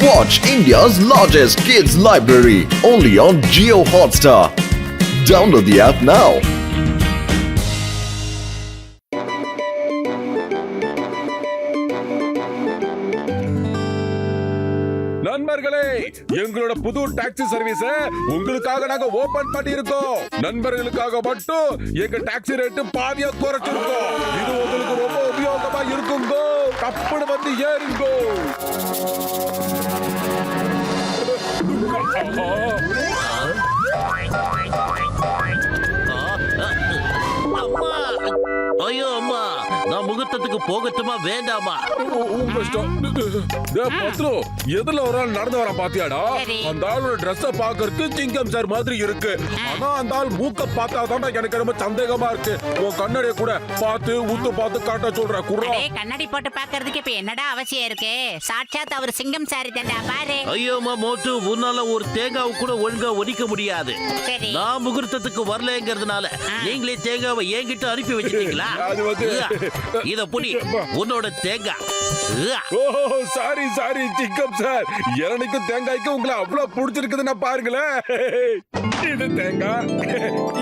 Watch India's largest kids library only on Jio Hotstar. Download the app now. நண்பர்களே, எங்களோட புது taxi service உங்களுக்காக நாங்க ஓபன் பண்ணி இருக்கோம். நண்பர்களுக்காக மட்டும் எங்க டாக்ஸி ரேட் பாதியா குறைச்சிருக்கோம். இது உங்களுக்கு ரொம்ப உபயோகமா இருக்குங்கோ. கப்படு வந்து ஏறுங்கோ. ஐயோ அம்மா, நான் முகூர்த்தத்துக்கு போகட்டுமா வேண்டாமா? எதுல ஒரு ஆள் நடந்து வர பாத்தியாடா? அந்த ஆளோட ட்ரெஸ்ஸ பாக்குறதுக்கு சிங்கம் சார் மாதிரி இருக்கு. ஆனா அந்த ஆள் மூக்க பார்த்தாதான் எனக்கு ரொம்ப சந்தேகமா இருக்கு. உன் கண்ணாடிய கூட பார்த்து ஊத்து பார்த்து காட்ட சொல்ற குறா. கண்ணாடி போட்டு பாக்குறதுக்கு இப்ப என்னடா அவசியம் இருக்கு? சாட்சாத் அவர் சிங்கம் சாரி தான்டா பாரு. ஐயோ அம்மா மோட்டு, உன்னால ஒரு தேங்காவை கூட ஒழுங்கா ஒடிக்க முடியாது. நான் முகூர்த்தத்துக்கு வரலங்கிறதுனால நீங்களே தேங்காவை என்கிட்ட அனுப்பி வச்சிட்டீங்களா? இத புடி, உன்னோட தேங்காய். சாரி சாரி சிங்கம் சார், இளநிக்கும் தேங்காய்க்கும் உங்களை அவ்வளவு பிடிச்சிருக்குதுன்னா பாருங்களேன். இது தேங்காய்,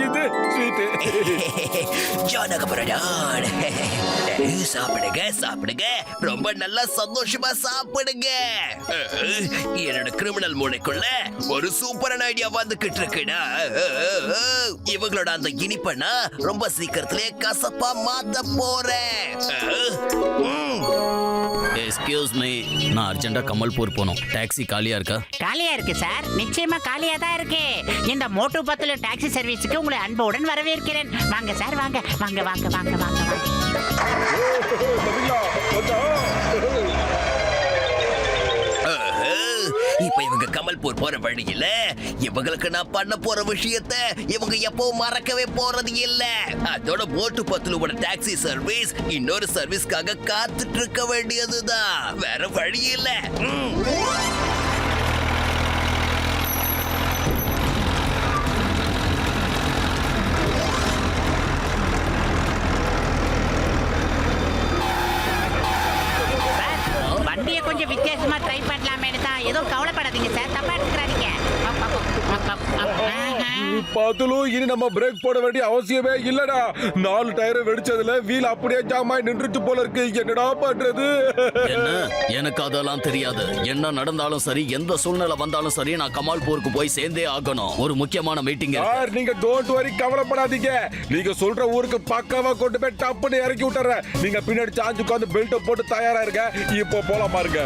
இது ஸ்வீட். சாப்பிடுங்க சாப்பிடுங்க, ரொம்ப நல்லா சந்தோஷமா சாப்பிடுங்க. என்னோட கிரிமினல் மூளைக்குள்ள ஒரு சூப்பரான ஐடியா வந்துகிட்டு இருக்குடா. இவங்களோட அந்த இனிப்பனா ரொம்ப சீக்கிரத்திலே கசப்பா மாத்த போறேன். எக்ஸ்கியூஸ் மீ, நான் அர்ஜென்ட்டா கமல்பூர் போகணும். டாக்ஸி காலியா இருக்கா? காலியா இருக்கு சார், நிச்சயமா காலியா தான் இருக்கு. இந்த மோட்டு பத்துல டாக்ஸி சர்வீஸுக்கு உங்களை அன்புடன் வரவேற்கிறேன். வாங்க சார், வாங்க வாங்க வாங்க வாங்க வாங்க வாங்க. இப்ப இவங்க கமல்பூர் போற வழியில இவங்களுக்கு நான் பண்ண போற விஷயத்தை இவங்க எப்பவும் மறக்கவே போறது இல்ல. அதோட மோட்டு பத்துலோட டாக்ஸி சர்வீஸ் இன்னொரு சர்வீஸ்க்காக காத்துட்டு இருக்க வேண்டியதுதான். வேற வழி இல்ல. வண்டியை கொஞ்சம் வித்தியாசமா ட்ரை பண்ணலாமேனு தான். ஏதோ கவலைப்படாதீங்க சார், தப்பா எடுத்துறாதீங்க. பத்துலும் இனி நம்ம பிரேக் போட வேண்டிய அவசியமே இல்லடா. 4 டயர் வெடிச்சதுல வீல் அப்படியே ஜாமாய் நின்றுட்டு போல இருக்கு. என்னடா பண்றது? எனக்கு அதெல்லாம் தெரியாது. என்ன நடந்தாலும் சரி, எந்த சூழ்நிலை வந்தாலும் சரி, நான் கமால்பூருக்கு போய் சேர்ந்தே ஆகணும். ஒரு முக்கியமான மீட்டிங். சார், நீங்க டோன்ட் வரி, கவலைப்படாதீங்க. நீங்க சொல்ற ஊருக்கு பக்காவா கொண்டு போய் டப்புன்னு இறக்கி விட்டுறேன். நீங்க பின்னாடி சாஞ்சு உட்காந்து பெல்ட் போட்டு தயாரா இருங்க. இப்போ போலாம் பாருங்க.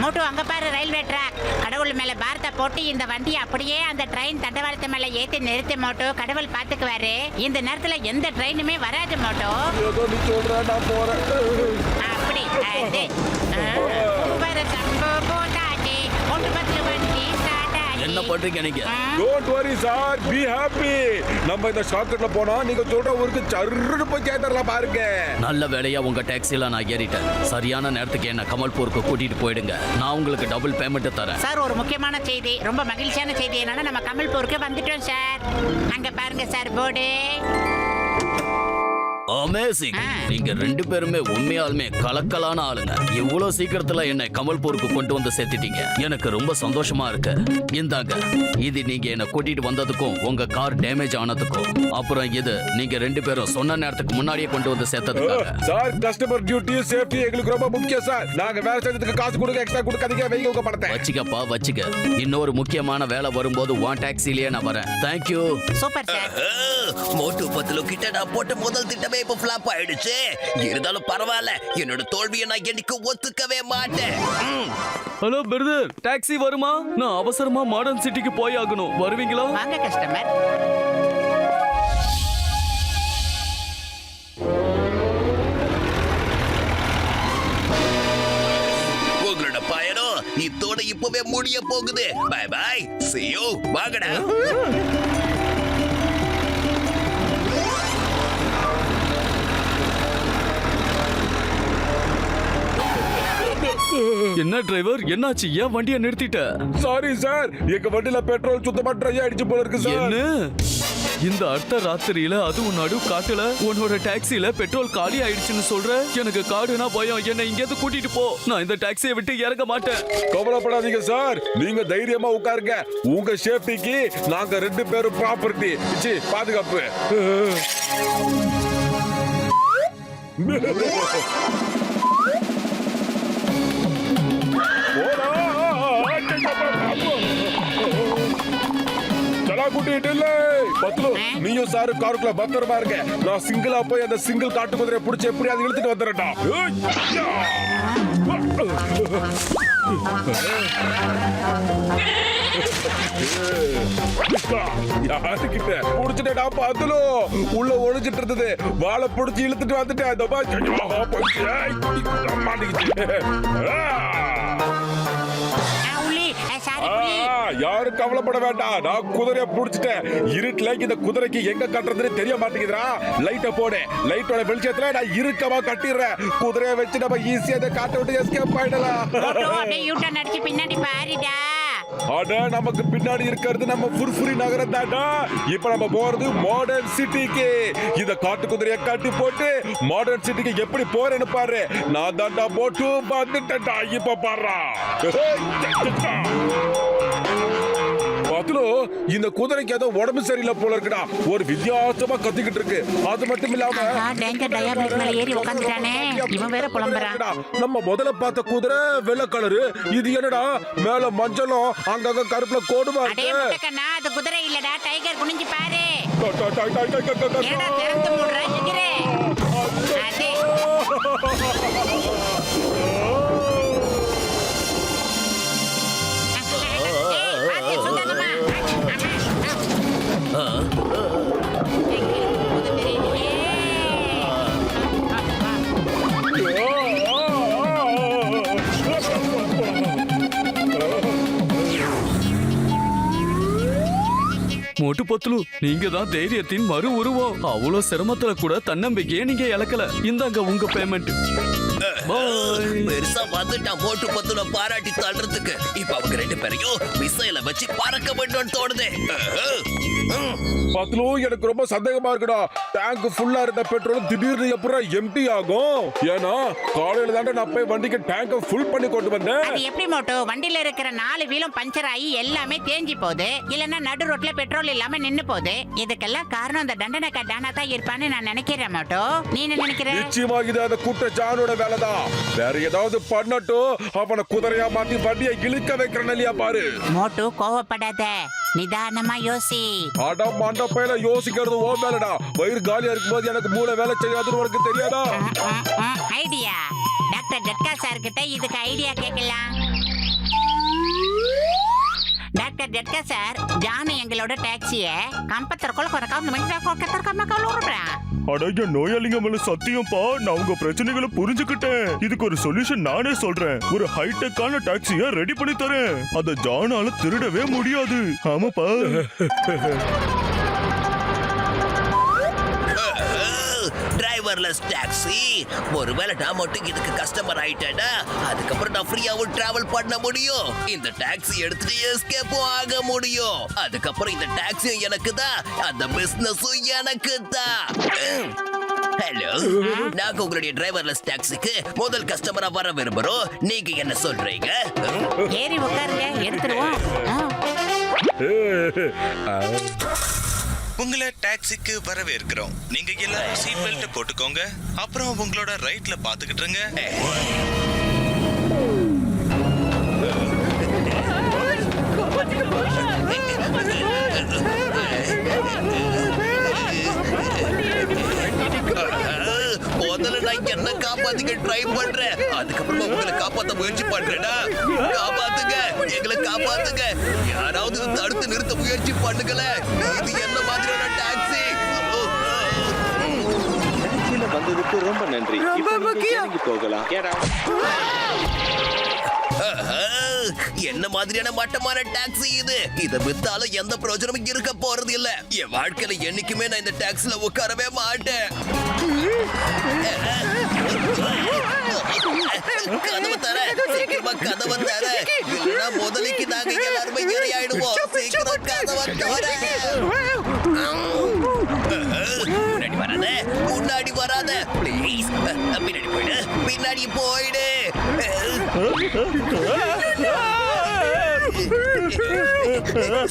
மோட்டு அங்க பாரு, ரயில்வே ட்ராக். கடவுள் மேல பாரத்தை போட்டு இந்த வண்டியை அப்படியே அந்த ட்ரெயின் தண்டவாளத்து மேல ஏத்தி நிறுத்தி மோட்டு. கடவுள் பாத்துக்குவாரு. இந்த நேரத்துல எந்த ட்ரெயினுமே வராது மோட்டு. ஏதோ நீ சொல்ற, நான் போறேன். அப்படி என்ன பண்றீங்க நீங்க? Don't worry sir, be happy. நம்ம இந்த ஷார்ட்கட்ல போனா நீங்க சொல்ற ஊருக்கு சர்ருன்னு போய் சேர்ந்துடலாம் பாருங்க. நல்ல வேலையா உங்க டாக்ஸில நான் ஏறிட்டேன். சரியான நேரத்துக்கு என்ன கமல்பூருக்கு கூட்டிட்டு போயிடுங்க. நான் உங்களுக்கு டபுள் பேமெண்ட் தரேன். சார், ஒரு முக்கியமான செய்தி, ரொம்ப மகிழ்ச்சியான செய்தி என்னன்னா, நம்ம கமல்பூருக்கு வந்துட்டோம் சார். அங்க பாருங்க சார் போர்டு. அமேசிங். நீங்க 2 பேருமே உண்மையாலுமே கலக்கலான ஆளுங்க. இவ்வளவு சீக்கிரத்துல என்னை கமல்பூருக்கு கொண்டு வந்து சேர்த்துட்டீங்க. எனக்கு ரொம்ப சந்தோஷமா இருக்கு. இந்தாங்க, இது நீங்க என்ன கூட்டிட்டு வந்ததுக்கும் உங்க கார் டேமேஜ் ஆனதுக்கும், அப்புறம் இது நீங்க 2 பேரும் சொன்ன நேரத்துக்கு முன்னாடியே கொண்டு வந்து சேர்த்ததுக்காக. சார், கஸ்டமர் டியூட்டி சேஃப்டி எங்களுக்கு ரொம்ப முக்கியம் சார். நாங்க வேலை செஞ்சதுக்கு காசு கொடுங்க, எக்ஸ்ட்ரா கொடுக்காதீங்க. வைங்க உங்க பணத்தை. வச்சுக்கப்பா வச்சுக்க. இன்னொரு முக்கியமான வேலை வரும்போது உன் டாக்ஸிலேயே நான் வரேன். தேங்க்யூ. Super sir. மோட்டு பத்துல கிட்ட நான் போட்ட முதல் திட்டமே இப்ப ஃபிளாப் ஆயிடுச்சு. இருந்தாலும் பரவாயில்ல, என்னோட தோல்வியை நான் என்னைக்கு ஒத்துக்கவே மாட்டேன். ஹலோ பிரதர், டாக்ஸி வருமா? நான் அவசரமா மாடர்ன் சிட்டிக்கு போய் ஆகணும். வருவீங்களா? வாங்க கஸ்டமர். உங்களோட பயணம் இத்தோட இப்பவே முடிய போகுது. Bye bye, see you. வாங்கடா. என்ன டிரைவர், என்னாச்சு? ஏன் வண்டியை நிறுத்திட்ட? சாரி சார், எங்க வண்டியில பெட்ரோல் சுத்தமா ட்ரை ஆயிடுச்சு போல இருக்கு சார். என்ன? இந்த அர்த்த ராத்திரியில அதுவும் நடு காட்டுல உன்னோட டாக்ஸில பெட்ரோல் காலி ஆயிடுச்சுன்னு சொல்ற. எனக்கு காடுனா பயம். என்ன இங்கேருந்து கூட்டிட்டு போ. நான் இந்த டாக்ஸியை விட்டு இறங்க மாட்டேன். கவலைப்படாதீங்க சார், நீங்க தைரியமா உட்காருங்க. உங்க சேஃப்டிக்கு நாங்க 2 பேரும் ப்ராப்பர்ட்டி பாதுகாப்பு. கூட்டிட்டு இல்ல பத்துலு, நீயும் சாரு காருக்குள்ள பத்திரமா இருக்க. நான் சிங்கிளா போய் அந்த சிங்கிள் காட்டு குதிரையை பிடிச்சி எப்படி அதை இழுத்துட்டு வந்துடுறேன்டா. யாருக்கிட்ட புடிச்சிட்டா பத்துலு, உள்ள ஒழிச்சிட்டு இருந்தது. வாழை பிடிச்சி இழுத்துட்டு வந்துட்டேன். யாரும் கவலைப்பட வேண்டாம், நான் குதிரைய புடிச்சிட்டேன். இருட்டுல இந்த குதிரைக்கு எங்க கட்டுறதுன்னு தெரிய மாட்டேங்குதுடா. லைட்ட போடு, லைட்டோட வெளிச்சத்துல நான் இருக்கமா கட்டிடுறேன். குதிரைய வச்சு நம்ம ஈஸியா அதை காட்ட விட்டு எஸ்கேப் ஆயிடலாம். பின்னாடி பாருடா. அட, நமக்கு பின்னாடி இருக்கிறது நம்ம ஃபுர்ஃபுரி நகரம் தாண்டா. இப்ப நம்ம போறது மாடர்ன் சிட்டிக்கு. இந்த காட்டு குதிரையை கட்டி போட்டு மாடர்ன் சிட்டிக்கு எப்படி போறேன்னு பாரு. நான் தாண்டா போட்டு வந்துட்டேன்டா. இப்ப பாரு, இந்த குதிரைக்கு ஏதோ உடம்பு சரியில்லை போல இருக்குடா. ஒரு வித்தியாசமா கத்திக்கிட்டு இருக்கு. அது மட்டும் இல்லாம நம்ம முதல்ல பார்த்த குதிரை வெள்ளை கலரு, இது என்னடா மேல மஞ்சளும் அங்கங்க கருப்புல கோடுமா இருக்கு. அது குதிரை இல்லடா, டைகர். குனிஞ்சு பாரு. மோட்டு பத்துலு, நீங்க தான் தைரியத்தின் மறு உருவம். அவ்வளவு சிரமத்துல கூட தன்னம்பிக்கையே நீங்க இழக்கல. இந்தாங்க உங்க பேமெண்ட். பெருசா வந்துட்டான் மோட்டு பத்துல பாராட்டி தள்ளுறதுக்கு. இப்ப அவங்க 2 பேரையும் மிசைல வச்சு பறக்க வேண்டும் தோணுது. பத்லு, எனக்கு ரொம்ப சந்தேகமா இருக்குடா. டேங்க் ஃபுல்லா இருந்த பெட்ரோல் திடீர்னு எப்பறம் எம்டி ஆகும்? ஏன்னா காலையில தாண்ட நான் போய் வண்டிக்கு டேங்க ஃபுல் பண்ணி கொண்டு வந்தேன். அது எப்படி மோட்டோ? வண்டியில இருக்கிற 4 வீலும் பஞ்சர் ஆகி எல்லாமே தேஞ்சி போகுது. இல்லன்னா நடு ரோட்ல பெட்ரோல் இல்லாம நின்னு போகுது. இதுக்கெல்லாம் காரணம் அந்த தண்டனக்கா டானா தான் இருப்பான்னு நான் நினைக்கிறேன் மோட்டோ. நீ என்ன நினைக்கிற? நிச்சயமா இது அந்த குட்ட ஜானோட வேலைதான். வேற ஏதாவது பண்ணட்டும், அவனை குதிரையா மாத்தி வண்டியை இழுக்க வைக்கிறேன் இல்லையா பாரு. மோட்டோ, கோவப்படாத, நிதானமா யோசி. அட மண்ட பையில யோசிக்கிறது ஓ வேலைடா. வயிறு காலியா இருக்கும்போது எனக்கு மூளை வேலை செய்யாதுன்னு உனக்கு தெரியாதா? ஐடியா டாக்டர் ஜட்கா சார் கிட்ட இதுக்கு ஐடியா கேட்கலாம். டாக்டர் ஜட்கா சார், ஜானு எங்களோட டாக்ஸியை கம்பத்தருக்குள்ள அடைய நோயாளிங்க மேல சத்தியம்பா, நான் உங்க பிரச்சனைகளை புரிஞ்சுக்கிட்டேன். இதுக்கு ஒரு சொல்யூஷன் நானே சொல்றேன். ஒரு ஹைடெக்கான டாக்ஸிய ரெடி பண்ணி தரேன். அத ஜானால திருடவே முடியாது. ஆமாப்பா. Driverless taxi. ஒருவேளை நான் மட்டும் இதுக்கு கஸ்டமர் ஆயிட்டேன்னா அதுக்கப்புறம் நான் ஃப்ரீயாவும் டிராவல் பண்ண முடியும். இந்த டாக்ஸி எடுத்துட்டு எஸ்கேப்பும் ஆக முடியும். அதுக்கப்புறம் இந்த டாக்ஸியும் எனக்கு தான், அந்த பிசினஸும் எனக்கு தான். ஹலோ, நாங்க உங்களுடைய டிரைவர்லெஸ் டாக்ஸிக்கு முதல் கஸ்டமரா வர விரும்புறோம். நீங்க என்ன சொல்றீங்க? ஏறி உட்காருங்க, எடுத்துருவோம். உங்களை டாக்ஸிக்கு வரவேற்கிறோம். நீங்க எல்லாரும் சீட் பெல்ட் போட்டுக்கோங்க. அப்புறம் உங்களோட ரைட்ல பாத்துக்கிட்டுருங்க. முதல்ல நான் என்ன காப்பாத்துக்க ட்ரை பண்றேன். அதுக்கப்புறமா உங்களை காப்பாத்த முயற்சி பண்றேன்னா காப்பாத்துங்க, எங்களை காப்பாத்துங்க. யாராவது தடுத்து நிறுத்த முயற்சி பண்ணுங்கள. இது என்ன மாதிரியான டாக்ஸி? வந்ததுக்கு ரொம்ப நன்றி. போகலாம். என்ன மாதிரியான மட்டமான டாக்ஸி இது? இத வித்தாலும் எந்த பிரயோஜனமும் இருக்க போறது இல்ல. என் வாழ்க்கையில என்னைக்குமே நான் இந்த டாக்ஸில உட்காரவே மாட்டேன். கதவை தர, சீக்கிரமா கதவை தர. இல்லைன்னா முதலைக்கு நாங்க எல்லாருமே இறையாயிடுவோம். சீக்கிரம் கதவை தர. பின்னாடி போயிடு, பின்னாடி போயிடு.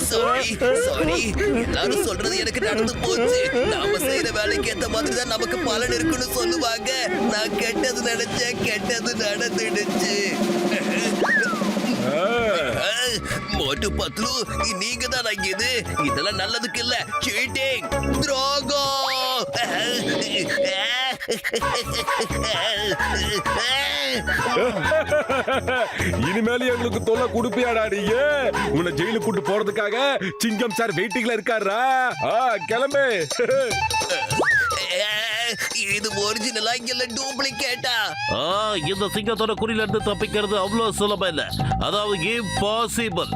சாரி சாரி, எல்லாரும் சொல்றது எனக்கு நடந்து போச்சு. நாம செய்யற வேலைக்கு ஏத்த மாதிரி தான் நமக்கு பலன் இருக்குன்னு சொல்லுவாங்க. நான் கெட்டது நினைச்சேன், கெட்டது நடந்துடுச்சு. மோட்டு பத்லு, நீங்க தான் இது. இதெல்லாம் நல்லதுக்கு இல்ல, சீட்டிங், துரோகம். இனிமேல எங்களுக்கு தொல்லை குடுப்பியாடா நீங்க? உன்னை ஜெயிலுக்கு கூட்டு போறதுக்காக சிங்கம் சார் வெயிட்டிங்ல இருக்காரா? கிளம்பு. இது ஒரிஜினலா இல்ல டூப்ளிகேட்டா? இந்த சிங்கத்தோட குறியில இருந்து தப்பிக்கிறது அவ்வளவு சுலபம் இல்ல. அதாவது impossible.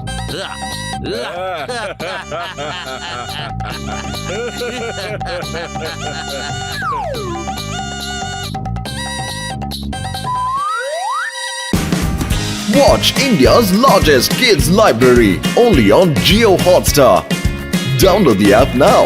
Watch India's largest kids library only on Geo Hotstar. Download the app now.